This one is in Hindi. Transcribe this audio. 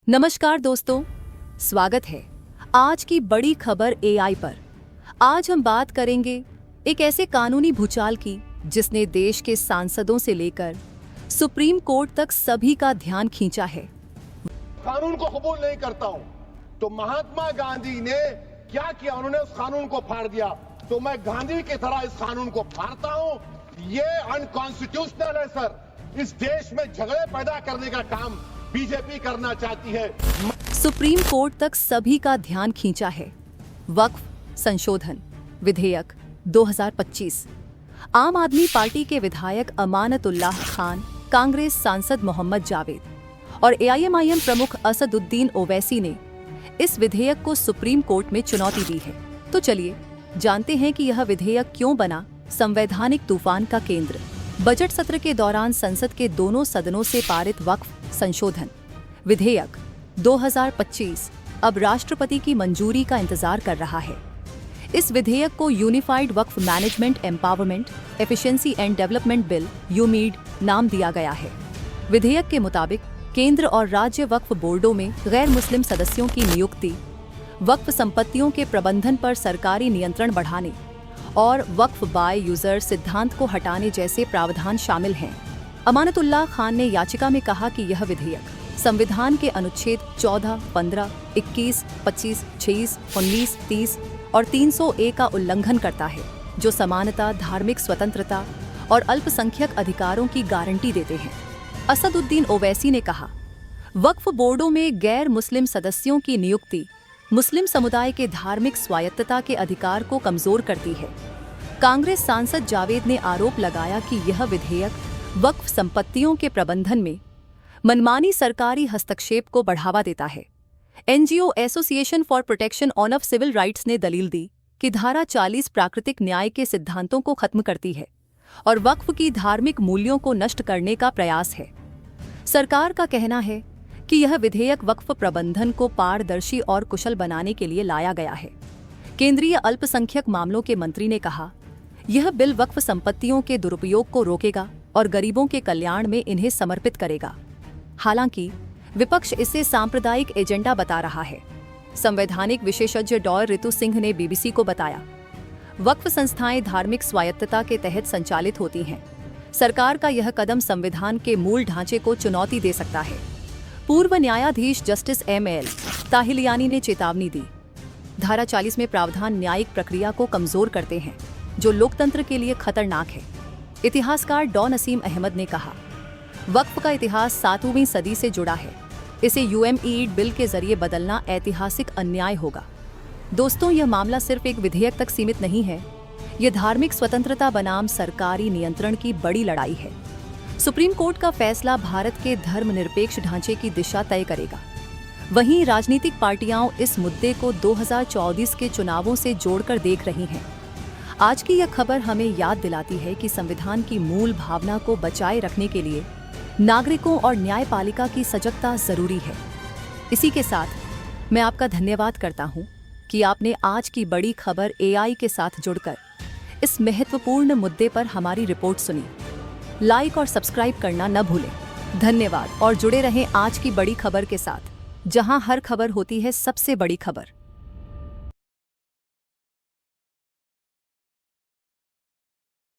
नमस्कार दोस्तों, स्वागत है आज की बड़ी खबर एआई पर। आज हम बात करेंगे एक ऐसे कानूनी भूचाल की जिसने देश के सांसदों से लेकर सुप्रीम कोर्ट तक सभी का ध्यान खींचा है। कानून को कबूल नहीं करता हूं, तो महात्मा गांधी ने क्या किया? उन्होंने उस कानून को फाड़ दिया, तो मैं गांधी की तरह इस कानून को फाड़ता हूं। ये अनकॉन्स्टिट्यूशनल है सर। इस देश में झगड़े पैदा करने का काम बीजेपी करना चाहती है। सुप्रीम कोर्ट तक सभी का ध्यान खींचा है वक्फ संशोधन विधेयक 2025। आम आदमी पार्टी के विधायक अमानतुल्लाह खान, कांग्रेस सांसद मोहम्मद जावेद और एआईएमआईएम प्रमुख असदुद्दीन ओवैसी ने इस विधेयक को सुप्रीम कोर्ट में चुनौती दी है। तो चलिए जानते हैं कि यह विधेयक क्यों बना संवैधानिक तूफान का केंद्र। बजट सत्र के दौरान संसद के दोनों सदनों से पारित वक्फ संशोधन विधेयक 2025 अब राष्ट्रपति की मंजूरी का इंतजार कर रहा है। इस विधेयक को unified Waqf management empowerment efficiency and development bill UMEED नाम दिया गया है। विधेयक के मुताबिक केंद्र और राज्य वक्फ बोर्डों में गैर मुस्लिम सदस्यों की नियुक्ति, वक्फ संपत्तियों के प्रबंधन पर सरकारी नियंत्रण बढ़ाने और वक्फ बाय यूजर सिद्धांत को हटाने जैसे प्रावधान शामिल हैं। अमानतुल्लाह खान ने याचिका में कहा कि यह विधेयक संविधान के अनुच्छेद 14, 15, 21, 25, 26, 19, 30 और 300A का उल्लंघन करता है, जो समानता, धार्मिक स्वतंत्रता और अल्पसंख्यक अधिकारों की गारंटी देते हैं। असदुद्दीन ओवैसी ने कहा, वक्फ बोर्डों में गैर मुस्लिम सदस्यों की नियुक्ति मुस्लिम समुदाय के धार्मिक स्वायत्तता के अधिकार को कमजोर करती है। कांग्रेस सांसद जावेद ने आरोप लगाया कि यह विधेयक वक्फ संपत्तियों के प्रबंधन में मनमानी सरकारी हस्तक्षेप को बढ़ावा देता है। NGO association for protection of civil rights ने दलील दी कि धारा 40 प्राकृतिक न्याय के सिद्धांतों को खत्म करती है और वक्फ की धार्मिक मूल्यों को नष्ट करने का प्रयास है। सरकार का कहना है कि यह विधेयक वक्फ प्रबंधन को पारदर्शी और कुशल बनाने के लिए लाया गया है। केंद्रीय अल्पसंख्यक मामलों के मंत्री ने कहा, यह बिल वक्फ संपत्तियों के दुरुपयोग को रोकेगा और गरीबों के कल्याण में इन्हें समर्पित करेगा। हालांकि विपक्ष इसे सांप्रदायिक एजेंडा बता रहा है। संवैधानिक विशेषज्ञ डॉ ऋतु सिंह ने बीबीसी को बताया, वक्फ संस्थाएं धार्मिक स्वायत्तता के तहत संचालित होती हैं। सरकार का यह कदम संविधान के मूल ढांचे को चुनौती दे सकता है। पूर्व न्यायाधीश जस्टिस एम.एल. ताहिलियानी ने चेतावनी दी, धारा 40 में प्रावधान न्यायिक प्रक्रिया को कमजोर करते हैं, जो लोकतंत्र के लिए खतरनाक है। इतिहासकार डॉ नसीम अहमद ने कहा, वक्फ का इतिहास 7वीं सदी से जुड़ा है। इसे यूएमईड बिल के जरिए बदलना ऐतिहासिक अन्याय होगा। दोस्तों, यह मामला सिर्फ एक विधेयक तक सीमित नहीं है। यह धार्मिक स्वतंत्रता बनाम सरकारी नियंत्रण की बड़ी लड़ाई है। सुप्रीम कोर्ट का फैसला भारत के धर्मनिरपेक्ष ढांचे की दिशा तय करेगा। वहीं राजनीतिक पार्टियां इस मुद्दे को 2024 के चुनावों से जोड़कर देख रही हैं। आज की यह खबर हमें याद दिलाती है कि संविधान की मूल भावना को बचाए रखने के लिए नागरिकों और न्यायपालिका की सजगता जरूरी है। इसी के साथ मैं आपका धन्यवाद करता हूं कि आपने आज की बड़ी खबर एआई के साथ जुड़कर इस महत्वपूर्ण मुद्दे पर हमारी रिपोर्ट सुनी। लाइक और सब्सक्राइब करना न भूलें। धन्यवाद और जुड़े रहें आज की बड़ी खबर के साथ, जहां हर खबर होती है सबसे बड़ी खबर।